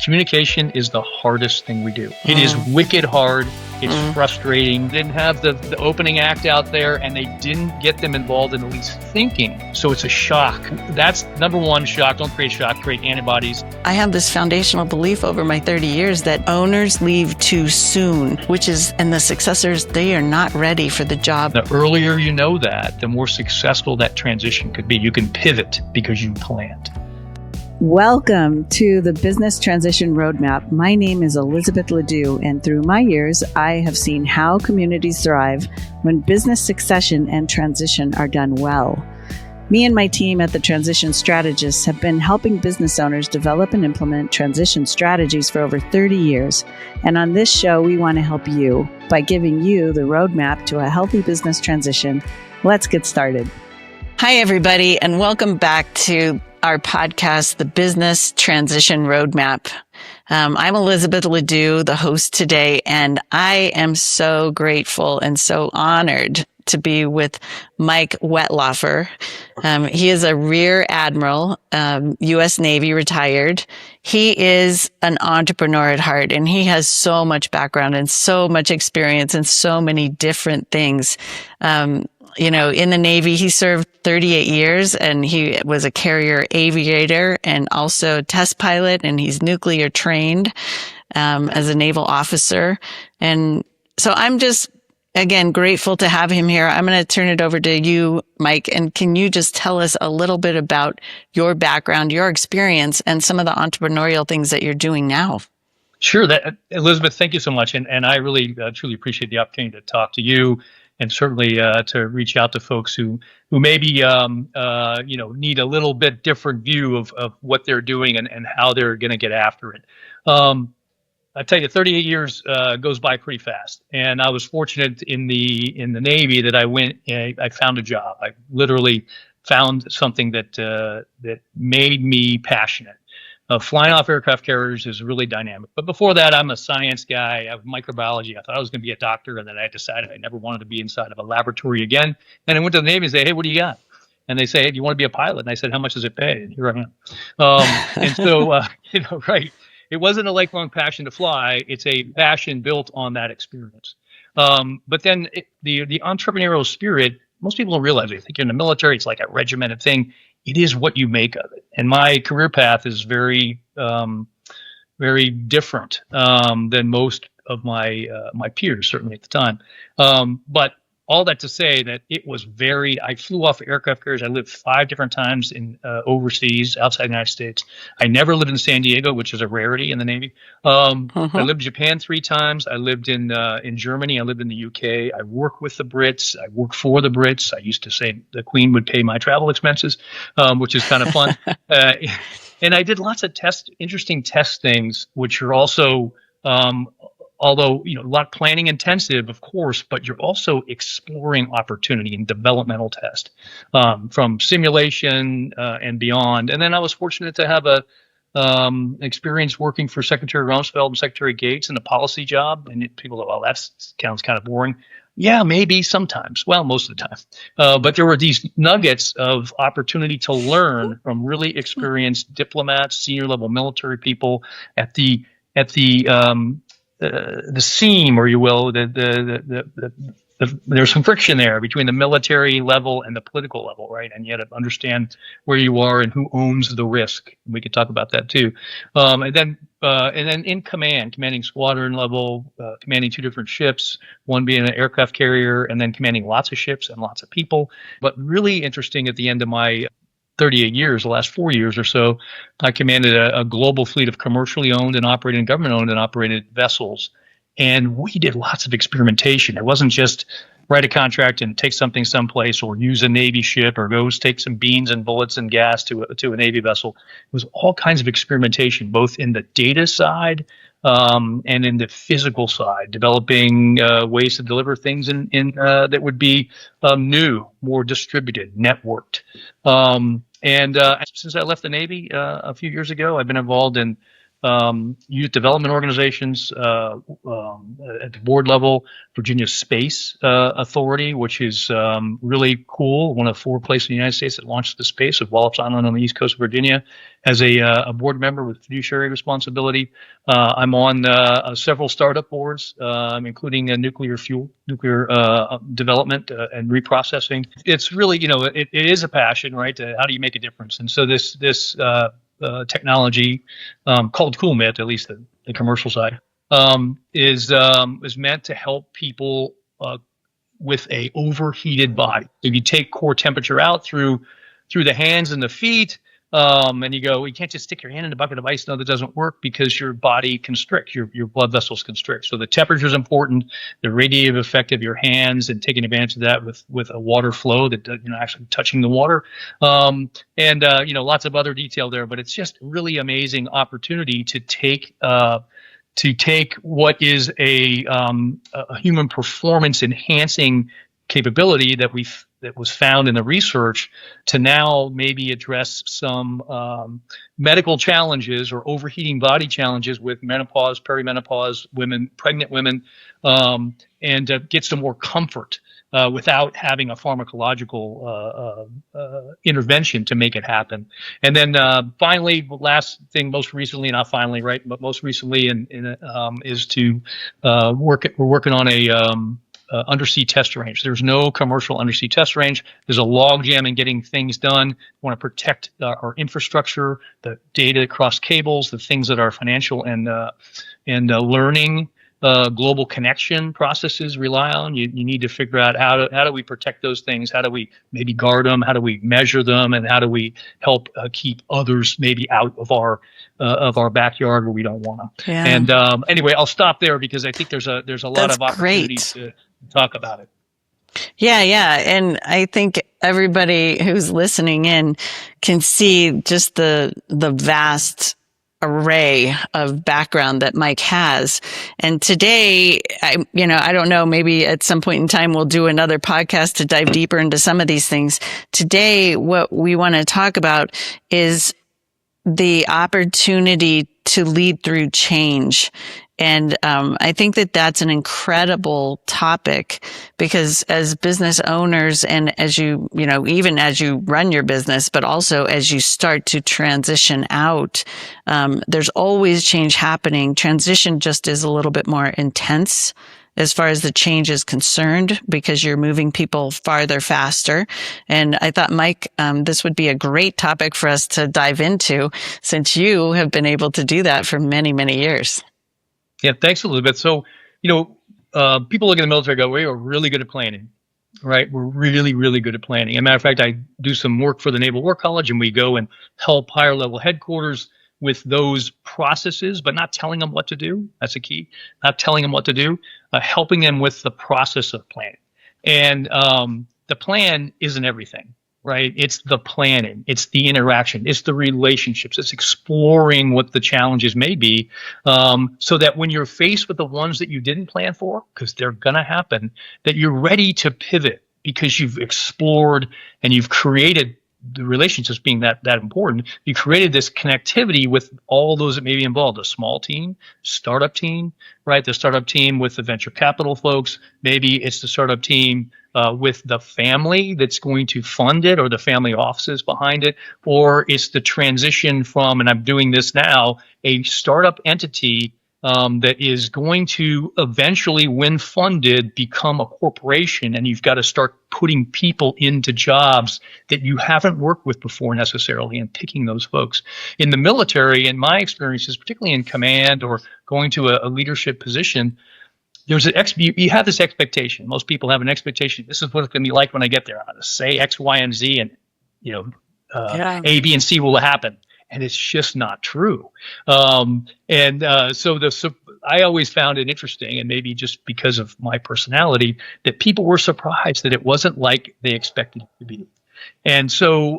Communication is the hardest thing we do. It is wicked hard. It's frustrating. They didn't have the opening act out there, and they didn't get them involved in at least thinking. So it's a shock. That's number one shock. Don't create shock, create antibodies. I have this foundational belief over my 30 years that owners leave too soon, and the successors, they are not ready for the job. The earlier you know that, the more successful that transition could be. You can pivot because you planned. Welcome to the Business Transition Roadmap. My name is Elizabeth Ledoux, and through my years, I have seen how communities thrive when business succession and transition are done well. Me and my team at the Transition Strategists have been helping business owners develop and implement transition strategies for over 30 years. And on this show, we want to help you by giving you the roadmap to a healthy business transition. Let's get started. Hi, everybody, and welcome back to our podcast, The Business Transition Roadmap. I'm Elizabeth Ledoux, the host today, and I am so grateful and so honored to be with Mike Wettlaufer. He is a Rear Admiral, U.S. Navy retired. He is an entrepreneur at heart, and he has so much background and so much experience in so many different things. In the Navy, he served 38 years, and he was a carrier aviator and also test pilot, and he's nuclear trained as a naval officer. And so I'm just, again, grateful to have him here. I'm going to turn it over to you, Mike, and can you just tell us a little bit about your background, your experience, and some of the entrepreneurial things that you're doing now? Sure. Elizabeth, thank you so much. And I really, truly appreciate the opportunity to talk to you. And certainly to reach out to folks who maybe need a little bit different view of what they're doing and how they're going to get after it. I tell you, 38 years goes by pretty fast, and I was fortunate in the Navy that I found a job. I literally found something that made me passionate. Flying off aircraft carriers is really dynamic. But before that, I'm a science guy. I have microbiology. I thought I was going to be a doctor, and then I decided I never wanted to be inside of a laboratory again. And I went to the Navy and said, "Hey, what do you got?" And they say, "Hey, do you want to be a pilot?" And I said, "How much does it pay?" And here I am. And so, right. It wasn't a lifelong passion to fly. It's a passion built on that experience. But then the entrepreneurial spirit, most people don't realize it. They think you're in the military, it's like a regimented thing. It is what you make of it. And my career path is very, very different than most of my peers, certainly at the time. But all that to say that it was varied. I flew off aircraft carriers. I lived 5 different times in overseas, outside the United States. I never lived in San Diego, which is a rarity in the Navy. I lived in Japan 3 times. I lived in Germany. I lived in the UK. I worked with the Brits. I worked for the Brits. I used to say the Queen would pay my travel expenses, which is kind of fun. And I did lots of interesting test things, which are also although, a lot planning intensive, of course, but you're also exploring opportunity and developmental test from simulation and beyond. And then I was fortunate to have a experience working for Secretary Rumsfeld and Secretary Gates in a policy job. And people go, "Well, that sounds kind of boring." Yeah, maybe sometimes. Well, most of the time. But there were these nuggets of opportunity to learn from really experienced diplomats, senior level military people at the seam, or you will, there's some friction there between the military level and the political level, right? And you have to understand where you are and who owns the risk. We could talk about that too. And then in commanding squadron level, commanding 2 different ships, one being an aircraft carrier, and then commanding lots of ships and lots of people. But really interesting at the end of my 38 years, the last 4 years or so, I commanded a global fleet of commercially owned and operated and government-owned and operated vessels. And we did lots of experimentation. It wasn't just write a contract and take something someplace or use a Navy ship or go take some beans and bullets and gas to a Navy vessel. It was all kinds of experimentation, both in the data side and in the physical side, developing ways to deliver things in that would be new, more distributed, networked. And since I left the Navy a few years ago, I've been involved in youth development organizations at the board level, Virginia Space Authority, which is really cool, one of 4 places in the United States that launched the space of Wallops Island on the east coast of Virginia, as a board member with fiduciary responsibility. I'm on several startup boards, including nuclear development and reprocessing. It's really, it is a passion, right? How do you make a difference? And so this technology called CoolMIT, at least the commercial side, is meant to help people with a overheated body. If you take core temperature out through the hands and the feet, and you go, you can't just stick your hand in a bucket of ice. No, that doesn't work because your body constricts, your blood vessels constrict. So the temperature is important, the radiative effect of your hands, and taking advantage of that with a water flow that actually touching the water, and lots of other detail there. But it's just really amazing opportunity to take what is a human performance enhancing capability that was found in the research to now maybe address some medical challenges or overheating body challenges with menopause, perimenopause women, pregnant women, and get some more comfort without having a pharmacological intervention to make it happen. And then finally, last thing, most recently, not finally, right, but most recently, is to we're working on a undersea test range. There's no commercial undersea test range. There's a logjam in getting things done. We want to protect our infrastructure, the data across cables, the things that our financial and learning global connection processes rely on. You need to figure out how do we protect those things? How do we maybe guard them? How do we measure them? And how do we help keep others maybe out of our backyard where we don't want them? Yeah. And anyway, I'll stop there because I think there's a lot That's of opportunity great. to talk about it. Yeah. And I think everybody who's listening in can see just the vast array of background that Mike has. And today, I don't know, maybe at some point in time, we'll do another podcast to dive deeper into some of these things. Today, what we want to talk about is the opportunity to lead through change. And I think that that's an incredible topic because as business owners and as even as you run your business, but also as you start to transition out, there's always change happening. Transition just is a little bit more intense as far as the change is concerned because you're moving people farther, faster. And I thought, Mike, this would be a great topic for us to dive into since you have been able to do that for many, many years. Yeah, thanks, Elizabeth. So, people look at the military and go, we are really good at planning, right? We're really, really good at planning. As a matter of fact, I do some work for the Naval War College and we go and help higher level headquarters with those processes, but not telling them what to do. That's a key. Not telling them what to do, helping them with the process of planning. And the plan isn't everything, right? It's the planning. It's the interaction. It's the relationships. It's exploring what the challenges may be so that when you're faced with the ones that you didn't plan for, because they're going to happen, that you're ready to pivot because you've explored and you've created the relationships being that important, you created this connectivity with all those that may be involved, a small team, startup team, right? The startup team with the venture capital folks, maybe it's the startup team with the family that's going to fund it or the family offices behind it, or it's the transition from, and I'm doing this now, a startup entity that is going to eventually, when funded, become a corporation, and you've got to start putting people into jobs that you haven't worked with before necessarily and picking those folks. In the military, in my experiences, particularly in command or going to a leadership position, there's you have this expectation. Most people have an expectation. This is what it's going to be like when I get there. I'm going to say X, Y, and Z, and A, B, and C will happen. And it's just not true. So I always found it interesting, and maybe just because of my personality, that people were surprised that it wasn't like they expected it to be. And so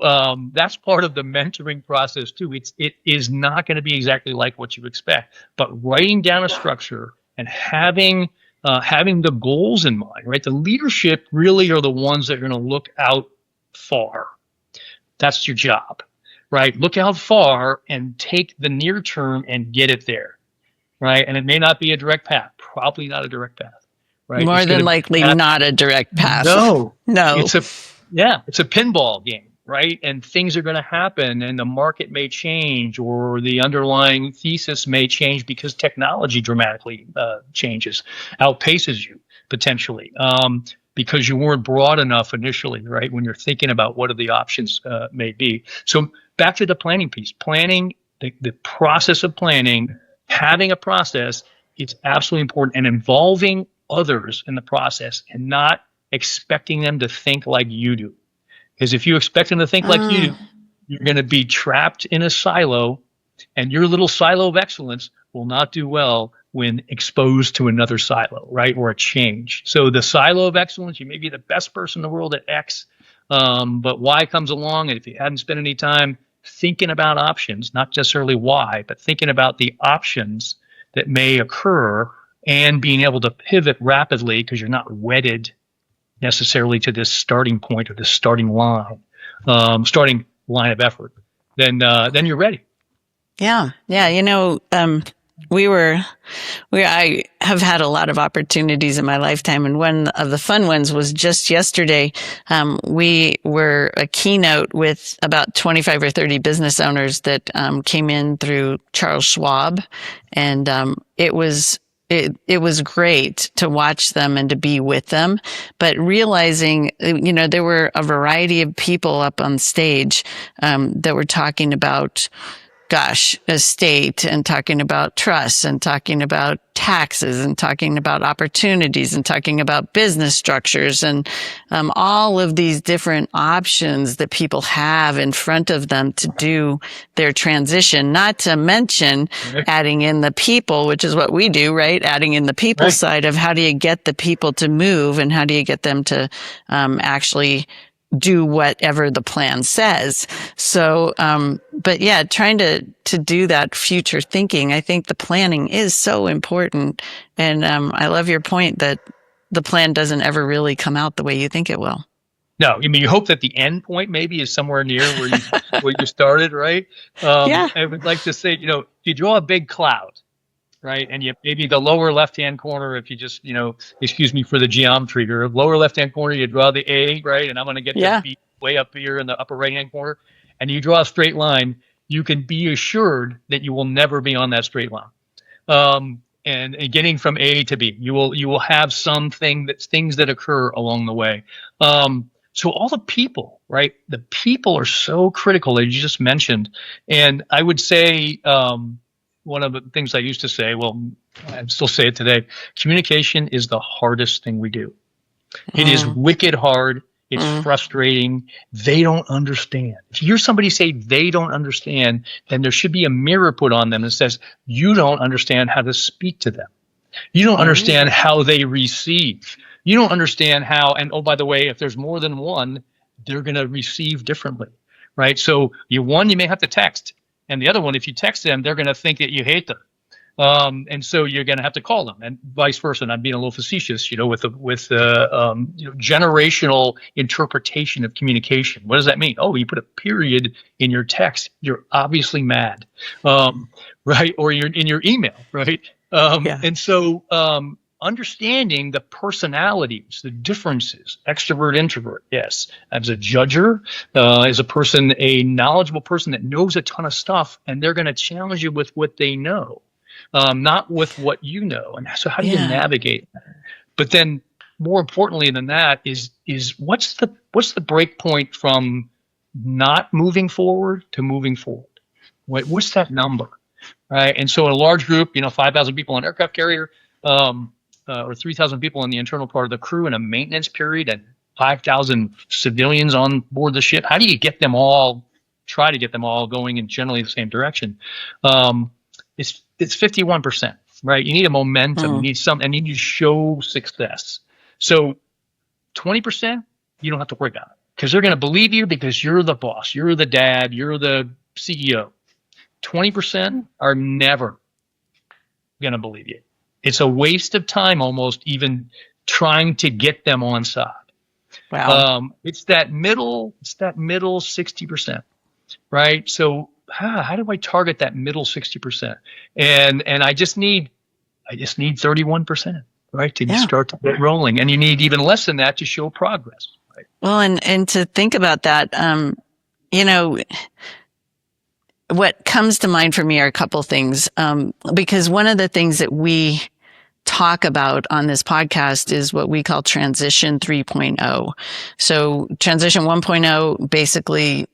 that's part of the mentoring process too. It is not going to be exactly like what you expect, but writing down a structure and having the goals in mind, right? The leadership really are the ones that are going to look out far. That's your job. right? Look out far and take the near term and get it there, right? And it may not be a direct path, probably not a direct path, right? More It's going than to likely be not a direct path. no, No. it's a pinball game, right? And things are going to happen, and the market may change, or the underlying thesis may change because technology dramatically changes, outpaces you potentially, because you weren't broad enough initially, right? When you're thinking about what are the options may be. So back to the planning piece, planning, the process of planning, having a process, it's absolutely important, and involving others in the process and not expecting them to think like you do. Because if you expect them to think like you do, you're going to be trapped in a silo, and your little silo of excellence will not do well when exposed to another silo, right? Or a change. So the silo of excellence, you may be the best person in the world at X, but Y comes along, and if you hadn't spent any time thinking about options, not necessarily why, but thinking about the options that may occur and being able to pivot rapidly because you're not wedded necessarily to this starting point or this starting line of effort, then you're ready. Yeah. Yeah. I have had a lot of opportunities in my lifetime. And one of the fun ones was just yesterday. We were a keynote with about 25 or 30 business owners that came in through Charles Schwab. And it was great to watch them and to be with them, but realizing, there were a variety of people up on stage that were talking about, estate, and talking about trusts, and talking about taxes, and talking about opportunities, and talking about business structures, and all of these different options that people have in front of them to do their transition, not to mention adding in the people, which is what we do, right? Adding in the people side of how do you get the people to move, and how do you get them to actually do whatever the plan says. So, but yeah, trying to do that future thinking, I think the planning is so important. And I love your point that the plan doesn't ever really come out the way you think it will. No, I mean, you hope that the end point maybe is somewhere near where you started, right? Yeah. I would like to say, if you draw a big cloud, right, and you maybe the lower left-hand corner, if you just, excuse me for the geometry here, lower left-hand corner, you draw the A, right, and I'm going to get the B way up here in the upper right-hand corner, and you draw a straight line, you can be assured that you will never be on that straight line. And getting from A to B, you will have things that occur along the way. So all the people, right? The people are so critical, as you just mentioned. And I would say one of the things I used to say, well, I still say it today, communication is the hardest thing we do. It is wicked hard. It's frustrating. They don't understand. If you hear somebody say they don't understand, then there should be a mirror put on them that says, you don't understand how to speak to them. You don't understand how they receive. You don't understand how, and oh, by the way, if there's more than one, they're going to receive differently, right? So you may have to text, and the other one, if you text them, they're going to think that you hate them. And so you're going to have to call them, and vice versa. And I'm being a little facetious, with generational interpretation of communication. What does that mean? Oh, you put a period in your text, you're obviously mad, right? Or you're in your email, right? And so understanding the personalities, the differences, extrovert, introvert, yes. As a judger, as a person, a knowledgeable person that knows a ton of stuff, and they're going to challenge you with what they know, not with what you know. And so how do you navigate that? But then more importantly than that is what's the break point from not moving forward to moving forward? What's that number? Right. And so in a large group, 5,000 people on an aircraft carrier, or 3,000 people in the internal part of the crew in a maintenance period, and 5,000 civilians on board the ship. How do you try to get them all going in generally the same direction? It's 51%, right? You need a momentum. You need something, and you need to show success. So 20%, you don't have to worry about it, because they're going to believe you because you're the boss, you're the dad, you're the CEO. 20% are never going to believe you. It's a waste of time almost even trying to get them on side. Wow. It's that middle 60%. right? So how do I target that middle 60%? And I just need 31%, right, to Yeah. start to get rolling. And you need even less than that to show progress, right? Well, and to think about that, you know, what comes to mind for me are a couple things, because one of the things that we talk about on this podcast is what we call transition 3.0. So transition 1.0, basically,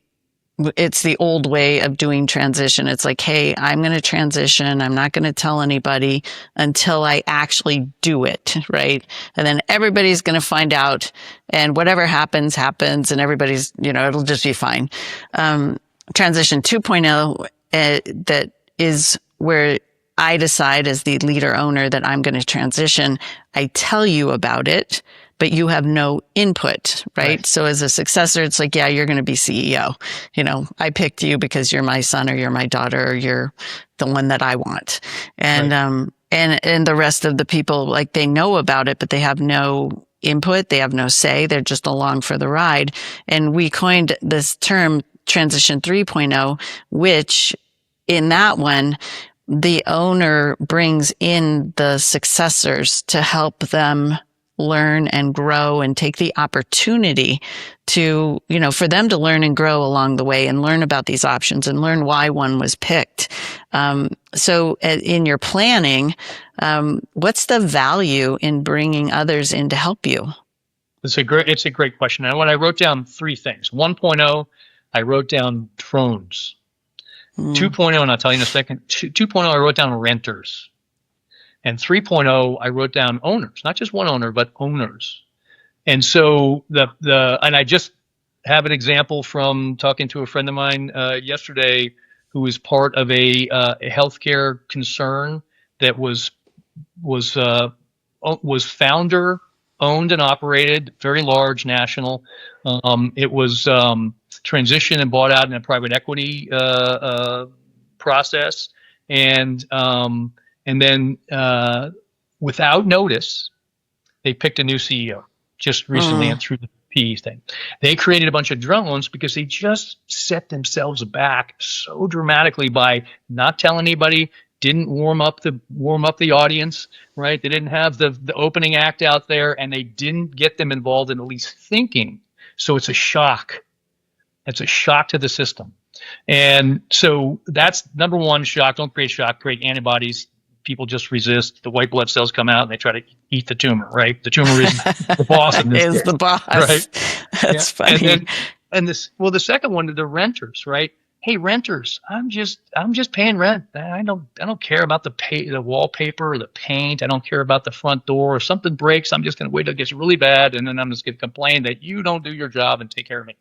it's the old way of doing transition. It's like, hey, I'm going to transition. I'm not going to tell anybody until I actually do it, right? And then everybody's going to find out, and whatever happens, happens, and everybody's, it'll just be fine. Transition 2.0, that is where I decide as the leader owner that I'm going to transition. I tell you about it, but you have no input, right? So as a successor, it's like, yeah, you're going to be CEO. I picked you because you're my son or you're my daughter or you're the one that I want. And, and the rest of the people, like, they know about it, but they have no input. They have no say. They're just along for the ride. And we coined this term transition 3.0, which in that one, the owner brings in the successors to help them learn and grow and take the opportunity to, for them to learn and grow along the way and learn about these options and learn why one was picked. So in your planning, what's the value in bringing others in to help you? It's a great question. And when I wrote down three things, 1.0, I wrote down drones. 2.0, and I'll tell you in a second. 2.0, I wrote down renters. And 3.0, I wrote down owners, not just one owner, but owners. And so and I just have an example from talking to a friend of mine yesterday, who was part of a healthcare concern that was founder owned and operated, very large, national. It was transitioned and bought out in a private equity process, and then without notice, they picked a new CEO just recently and through the PE thing. They created a bunch of drones because they just set themselves back so dramatically by not telling anybody. Didn't warm up the audience, right? They didn't have the opening act out there, and they didn't get them involved in at least thinking. So it's a shock. It's a shock to the system. And so that's number one, shock. Don't create shock, create antibodies. People just resist. The white blood cells come out and they try to eat the tumor, right? The tumor is the boss in this case, the boss. Right? That's funny. The second one, the renters, right? Hey, renters, I'm just paying rent. I don't care about the wallpaper or the paint. I don't care about the front door. If something breaks, I'm just going to wait till it gets really bad, and then I'm just going to complain that you don't do your job and take care of me,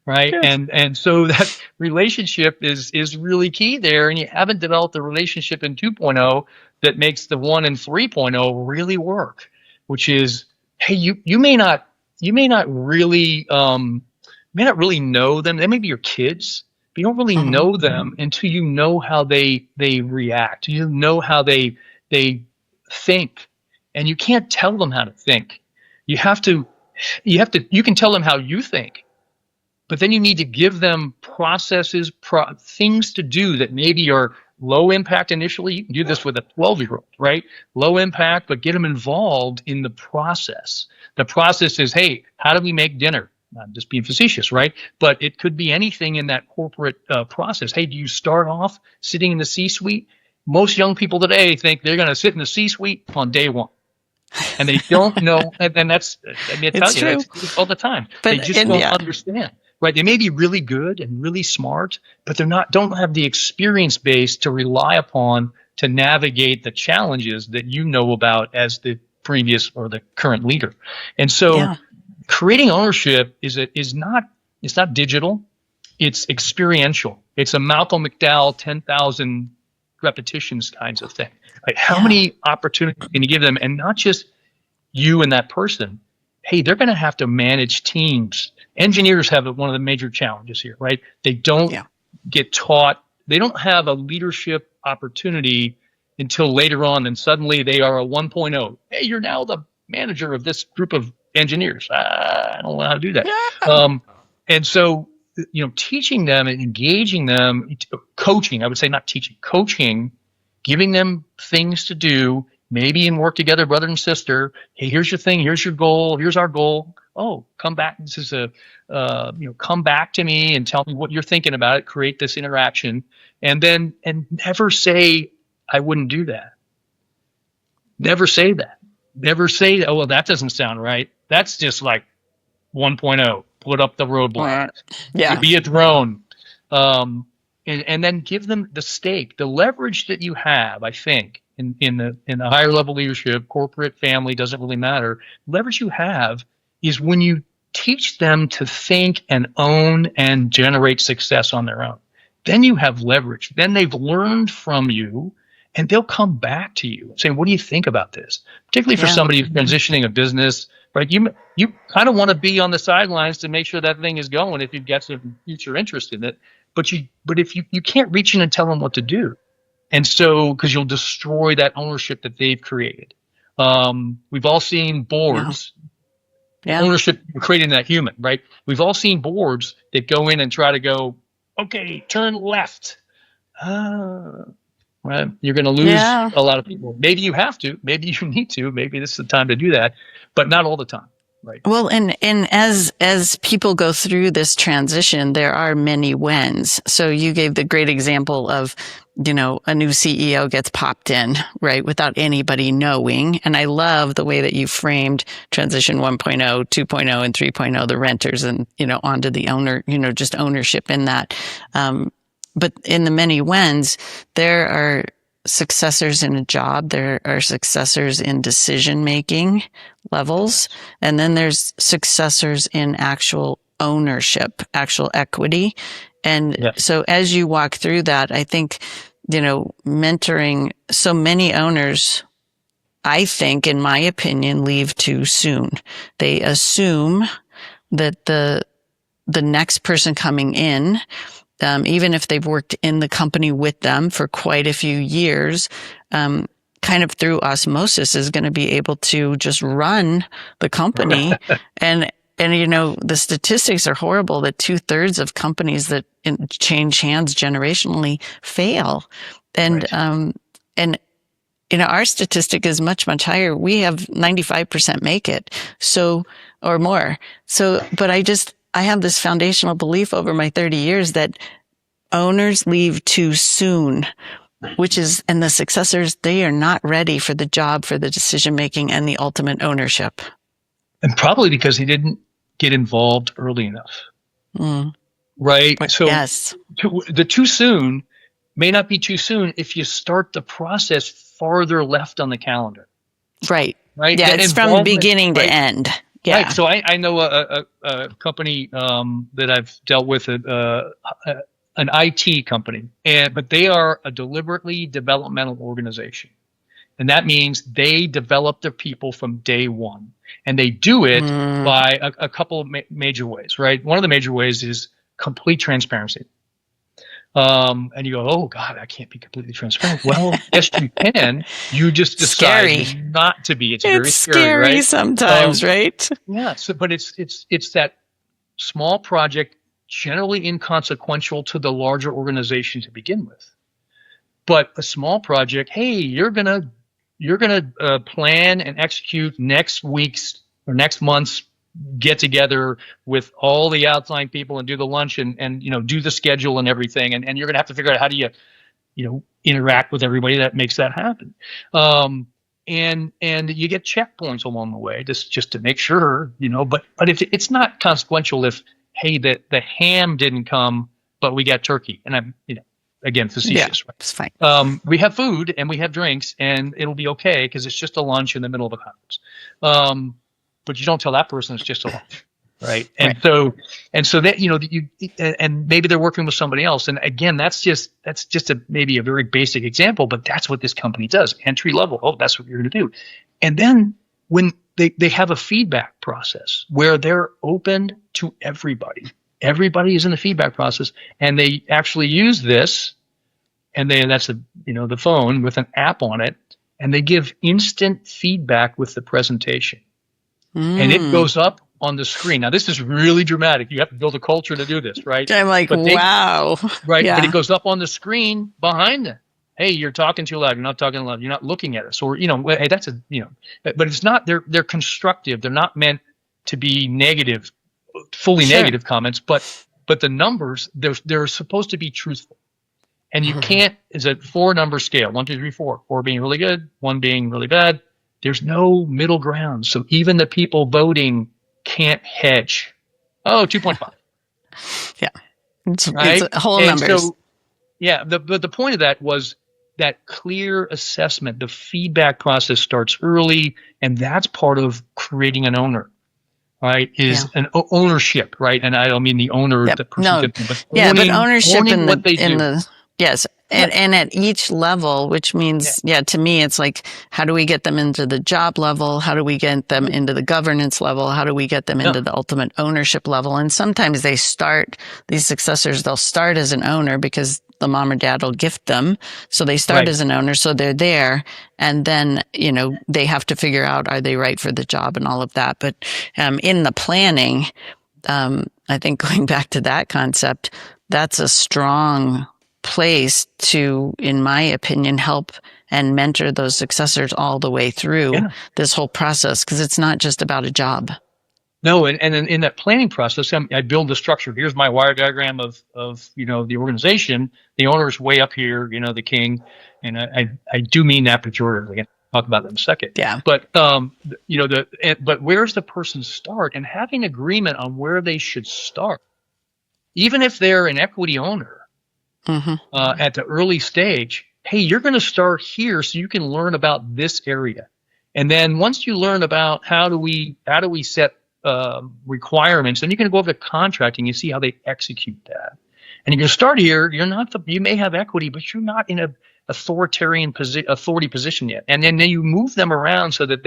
right? Yes. And so that relationship is really key there, and you haven't developed the relationship in 2.0 that makes the 1 and 3.0 really work, which is, hey, you may not really know them. They may be your kids. You don't really know them until you know how they react. You know how they think, and you can't tell them how to think. You can tell them how you think, but then you need to give them processes, things to do that maybe are low impact initially. You can do this with a 12-year-old, right? Low impact, but get them involved in the process. The process is, hey, how do we make dinner? I'm just being facetious, right? But it could be anything in that corporate process. Hey, do you start off sitting in the C-suite? Most young people today think they're going to sit in the C-suite on day one. And they don't know. And that's, I tell you, that's all the time. But, they just don't understand, right? They may be really good and really smart, but don't have the experience base to rely upon to navigate the challenges that you know about as the previous or the current leader. And so creating ownership is not digital, it's experiential. It's a Malcolm McDowell 10,000 repetitions kinds of thing. Like how many opportunities can you give them, and not just you and that person. Hey, they're going to have to manage teams. Engineers have one of the major challenges here, right? They don't get taught. They don't have a leadership opportunity until later on, and suddenly they are a 1.0. Hey, you're now the manager of this group of engineers. I don't know how to do that. And so teaching them and engaging them, coaching, I would say not teaching, coaching, giving them things to do, maybe in work together, brother and sister. Hey, here's your thing. Here's your goal. Here's our goal. Oh, come back. This is come back to me and tell me what you're thinking about it. Create this interaction, and never say, I wouldn't do that. Never say that. Never say, oh, well, that doesn't sound right. That's just like 1.0. Put up the roadblock. Yeah. Be a drone. And then give them the stake, the leverage that you have, I think, in the higher level leadership, corporate, family, doesn't really matter. Leverage you have is when you teach them to think and own and generate success on their own. Then you have leverage. Then they've learned from you, and they'll come back to you saying, what do you think about this? Particularly for somebody who's transitioning a business, right? You kind of want to be on the sidelines to make sure that thing is going if you've got some future interest in it. But if you can't reach in and tell them what to do. And so, because you'll destroy that ownership that they've created. We've all seen boards. Yeah. Ownership creating that human, right? We've all seen boards that go in and try to go, okay, turn left. Well, you're going to lose a lot of people. Maybe you have to. Maybe you need to. Maybe this is the time to do that, but not all the time. Right. Well, and as people go through this transition, there are many whens. So you gave the great example of, a new CEO gets popped in, right, without anybody knowing. And I love the way that you framed transition 1.0, 2.0, and 3.0, the renters and, onto the owner, just ownership in that. But in the many whens, there are successors in a job. There are successors in decision-making levels. And then there's successors in actual ownership, actual equity. And so as you walk through that, I think, mentoring so many owners, I think, in my opinion, leave too soon. They assume that the next person coming in, even if they've worked in the company with them for quite a few years, kind of through osmosis is going to be able to just run the company. and the statistics are horrible that 2/3 of companies that change hands generationally fail. And, our statistic is much, much higher. We have 95% make it. So, or more. So, but I have this foundational belief over my 30 years that owners leave too soon, and the successors, they are not ready for the job, for the decision making and the ultimate ownership. And probably because he didn't get involved early enough. Right? So the too soon may not be too soon if you start the process farther left on the calendar. Right. Right. Yeah, it's from beginning to end. Yeah. Right. So I know a company that I've dealt with, an IT company, but they are a deliberately developmental organization. And that means they develop their people from day one. And they do it by a couple of major ways, right? One of the major ways is complete transparency. And you go, oh God, I can't be completely transparent. Well, yes, you can. You just decide not to be. It's very scary, right? Sometimes, right? Yeah. So, but it's that small project, generally inconsequential to the larger organization to begin with. But a small project, hey, you're gonna plan and execute next week's or next month's get together with all the outlying people and do the lunch and do the schedule and everything. And you're going to have to figure out how do you interact with everybody that makes that happen. And you get checkpoints along the way just to make sure, but if it's not consequential, if, hey, the ham didn't come, but we got turkey, and I'm, again, facetious, right? It's fine. We have food and we have drinks and it'll be okay because it's just a lunch in the middle of a conference. But you don't tell that person it's just a lunch, right? And so that and maybe they're working with somebody else. And again, that's just maybe a very basic example, but that's what this company does. Entry level. Oh, that's what you're going to do. And then when they have a feedback process where they're open to everybody. Everybody is in the feedback process, and they actually use this, and that's the phone with an app on it, and they give instant feedback with the presentation. And it goes up on the screen. Now, this is really dramatic. You have to build a culture to do this, right? I'm like, wow. Right. Yeah. But it goes up on the screen behind them. Hey, you're talking too loud. You're not talking loud. You're not looking at us. Or, hey, that's but it's not, they're constructive. They're not meant to be negative, fully Sure. negative comments, but the numbers, they're supposed to be truthful. And you can't, it's a 4-number scale, 1, 2, 3, 4, 4 being really good, 1 being really bad. There's no middle ground. So even the people voting can't hedge. Oh, 2.5. Yeah. It's Right? whole And numbers. so, yeah, the point of that was that clear assessment. The feedback process starts early, and that's part of creating an owner, right? Is an ownership, right? And I don't mean the owner, Yep. the person, No. but But ownership owning in what they in do. the yes. And at each level, which means, to me, it's like, how do we get them into the job level? How do we get them into the governance level? How do we get them into the ultimate ownership level? And sometimes these successors, they'll start as an owner because the mom or dad will gift them. So they start as an owner. So they're there. And then, they have to figure out, are they right for the job and all of that. But in the planning, I think going back to that concept, that's a strong place to, in my opinion, help and mentor those successors all the way through this whole process, because it's not just about a job. No, and in that planning process, I build the structure. Here's my wire diagram of the organization. The owner is way up here, the king, and I do mean that pejoratively. I'll talk about that in a second. Yeah. But but where's the person start, and having agreement on where they should start, even if they're an equity owner. At the early stage, hey, you're going to start here so you can learn about this area. And then once you learn about how do we set requirements, then you can go over to contracting and see how they execute that. And you can start here. You may have equity, but you're not in a authority position yet. And then you move them around so that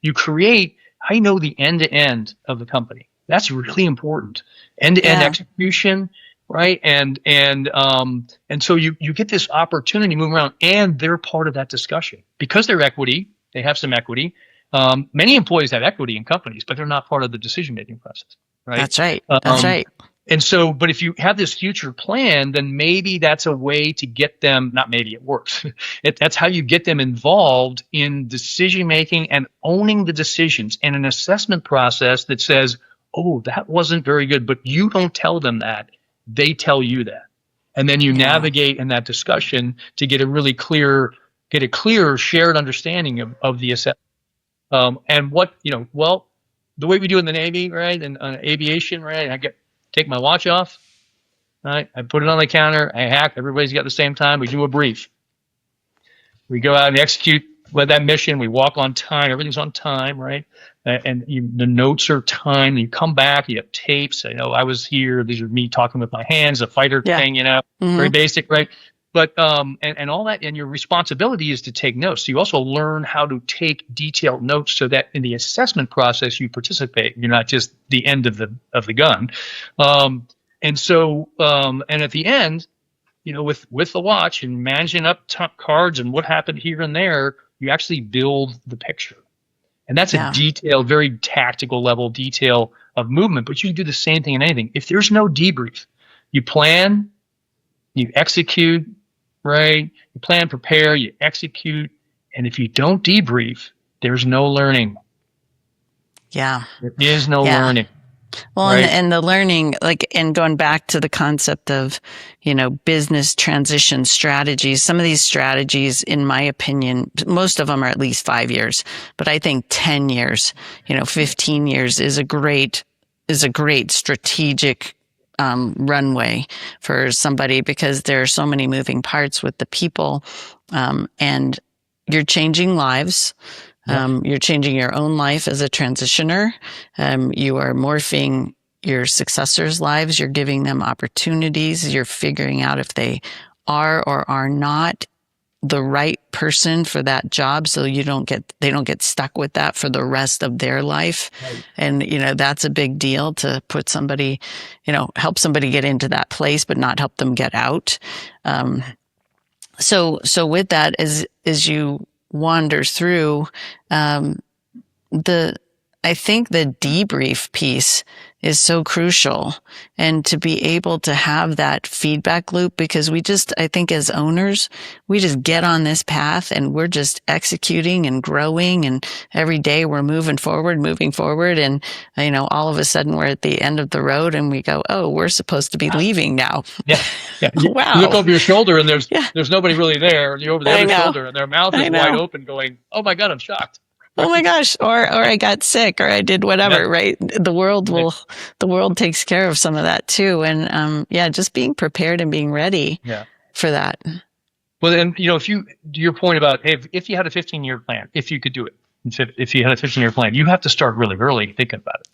you create, I know, the end to end of the company. That's really important. End to end execution. Right. And so you get this opportunity to move around, and they're part of that discussion because they're equity. They have some equity. Many employees have equity in companies, but they're not part of the decision-making process. Right. That's right. That's right. And so, but if you have this future plan, then maybe that's a way to get them, not maybe it works. That's how you get them involved in decision-making and owning the decisions, and an assessment process that says, oh, that wasn't very good, but you don't tell them that. They tell you that. And then you navigate in that discussion to get a clear shared understanding of the assessment. And what, the way we do in the Navy, right? And aviation, right? I take my watch off, right? I put it on the counter. I hack. Everybody's got the same time. We do a brief. We go out and execute that mission. We walk on time. Everything's on time, right? And the notes are timed. You come back. You have tapes. I know I was here. These are me talking with my hands, a fighter thing, very basic, right? But and all that. And your responsibility is to take notes. So you also learn how to take detailed notes so that in the assessment process you participate. You're not just the end of the gun. And so and at the end, with the watch and managing up cards and what happened here and there, you actually build the picture. And that's a detailed, very tactical level detail of movement. But you can do the same thing in anything. If there's no debrief, you plan, you execute, right? You plan, prepare, you execute. And if you don't debrief, there's no learning. Yeah. There is no learning. Well, right? and the learning, and going back to the concept of, business transition strategies, some of these strategies, in my opinion, most of them are at least 5 years, but I think 10 years, 15 years is a great strategic runway for somebody, because there are so many moving parts with the people, and you're changing lives. You're changing your own life as a transitioner. You are morphing your successors' lives. You're giving them opportunities. You're figuring out if they are or are not the right person for that job, so they don't get stuck with that for the rest of their life. Right. And that's a big deal, to put somebody, help somebody get into that place, but not help them get out. So with that, as you wander through, I think the debrief piece is so crucial, and to be able to have that feedback loop, because I think as owners, we just get on this path and we're just executing and growing, and every day we're moving forward. And, all of a sudden we're at the end of the road and we go, oh, we're supposed to be leaving now. Yeah. Wow. You look over your shoulder and there's nobody really there. You're over the other know. shoulder and their mouth is wide open going, oh my God, I'm shocked. Oh my gosh. Or I got sick, or I did whatever, right? The world takes care of some of that too. And, just being prepared and being ready for that. Well, then, to your point about, hey, if you had a 15-year plan, if you could do it, if you had a 15-year plan, you have to start really early thinking about it,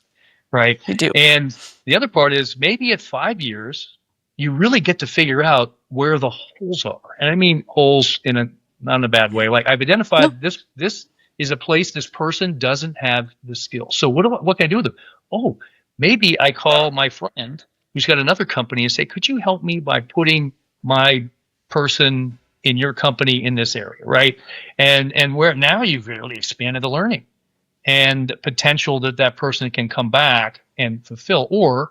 right? You do. And the other part is maybe at 5 years, you really get to figure out where the holes are. And I mean holes not in a bad way. Like, I've identified this is a place this person doesn't have the skills. So what can I do with them? Oh, maybe I call my friend who's got another company and say, could you help me by putting my person in your company in this area, right? And where now you've really expanded the learning and potential that person can come back and fulfill, or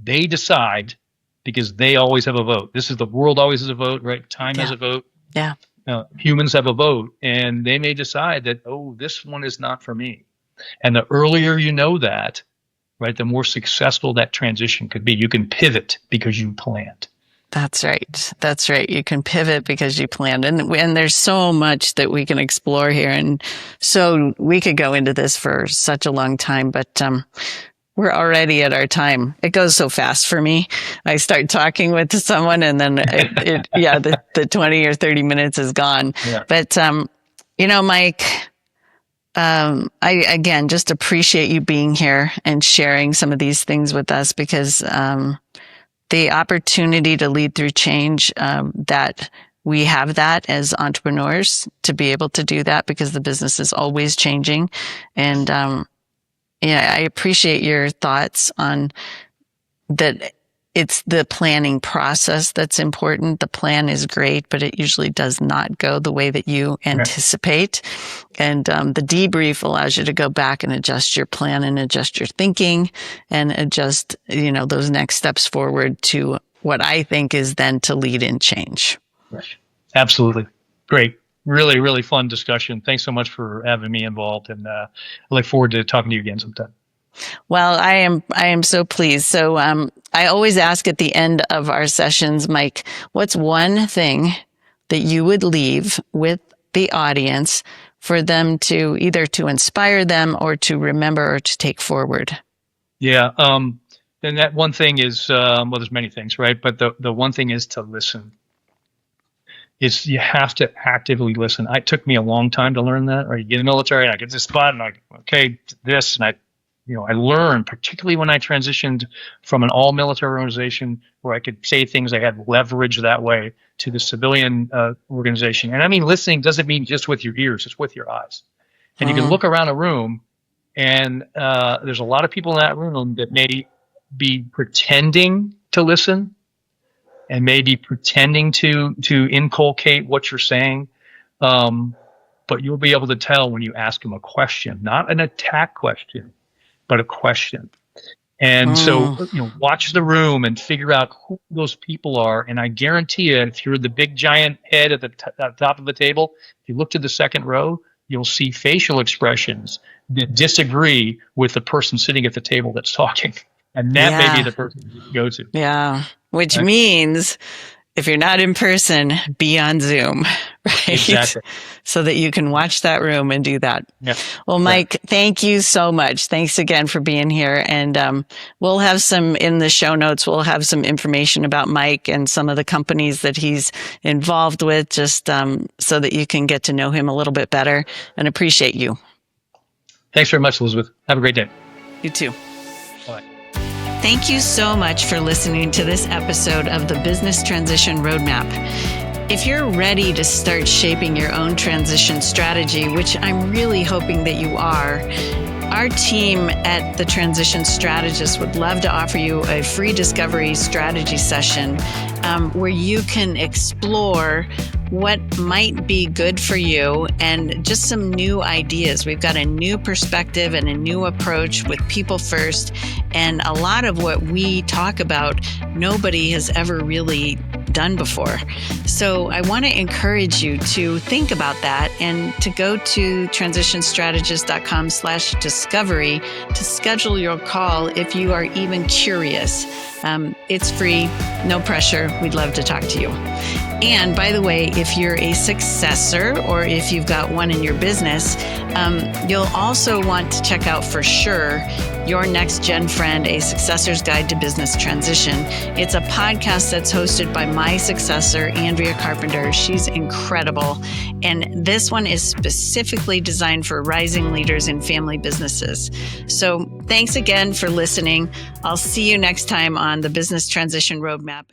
they decide, because they always have a vote. This is the world always has a vote, right? Time has a vote. Yeah. Humans have a vote, and they may decide that, oh, this one is not for me. And the earlier you know that, right, the more successful that transition could be. You can pivot because you planned. That's right. You can pivot because you planned. And there's so much that we can explore here. And so we could go into this for such a long time, but we're already at our time. It goes so fast for me. I start talking with someone and then the 20 or 30 minutes is gone. Yeah. But, Mike, I, again, just appreciate you being here and sharing some of these things with us, because, the opportunity to lead through change, that we have that as entrepreneurs to be able to do that, because the business is always changing. And, I appreciate your thoughts on that. It's the planning process that's important. The plan is great, but it usually does not go the way that you anticipate. And the debrief allows you to go back and adjust your plan and adjust your thinking and adjust, those next steps forward to what I think is then to lead in change. Right. Absolutely. Great. Really, really fun discussion. Thanks so much for having me involved, and I look forward to talking to you again sometime. Well, I am so pleased. So, I always ask at the end of our sessions, Mike, what's one thing that you would leave with the audience for them to either to inspire them or to remember or to take forward? Yeah. Then that one thing is, there's many things, right? But the one thing is to listen. You have to actively listen. It took me a long time to learn that. Or you get in the military, and I get this spot, and this, and I learned, particularly when I transitioned from an all-military organization where I could say things, I had leverage that way, to the civilian organization. And I mean, listening doesn't mean just with your ears; it's with your eyes. And you can look around a room, and there's a lot of people in that room that may be pretending to listen, and maybe pretending to inculcate what you're saying. But you'll be able to tell when you ask them a question, not an attack question, but a question. And so, watch the room and figure out who those people are. And I guarantee you, if you're the big giant head at the top of the table, if you look to the second row, you'll see facial expressions that disagree with the person sitting at the table that's talking. And that may be the person you go to. Yeah. Which means if you're not in person, be on Zoom, right? Exactly. So that you can watch that room and do that. Yeah. Well, Mike, thank you so much. Thanks again for being here. And we'll have in the show notes, we'll have some information about Mike and some of the companies that he's involved with, just so that you can get to know him a little bit better, and appreciate you. Thanks very much, Elizabeth. Have a great day. You too. Bye. Thank you so much for listening to this episode of the Business Transition Roadmap. If you're ready to start shaping your own transition strategy, which I'm really hoping that you are, our team at the Transition Strategists would love to offer you a free discovery strategy session where you can explore what might be good for you and just some new ideas. We've got a new perspective and a new approach with people first. And a lot of what we talk about, nobody has ever really done before. So I want to encourage you to think about that and to go to transitionstrategist.com/discovery to schedule your call if you are even curious. It's free, no pressure. We'd love to talk to you. And by the way, if you're a successor or if you've got one in your business, you'll also want to check out for sure Your Next Gen Friend, A Successor's Guide to Business Transition. It's a podcast that's hosted by my successor, Andrea Carpenter. She's incredible. And this one is specifically designed for rising leaders in family businesses. So thanks again for listening. I'll see you next time on the Business Transition Roadmap.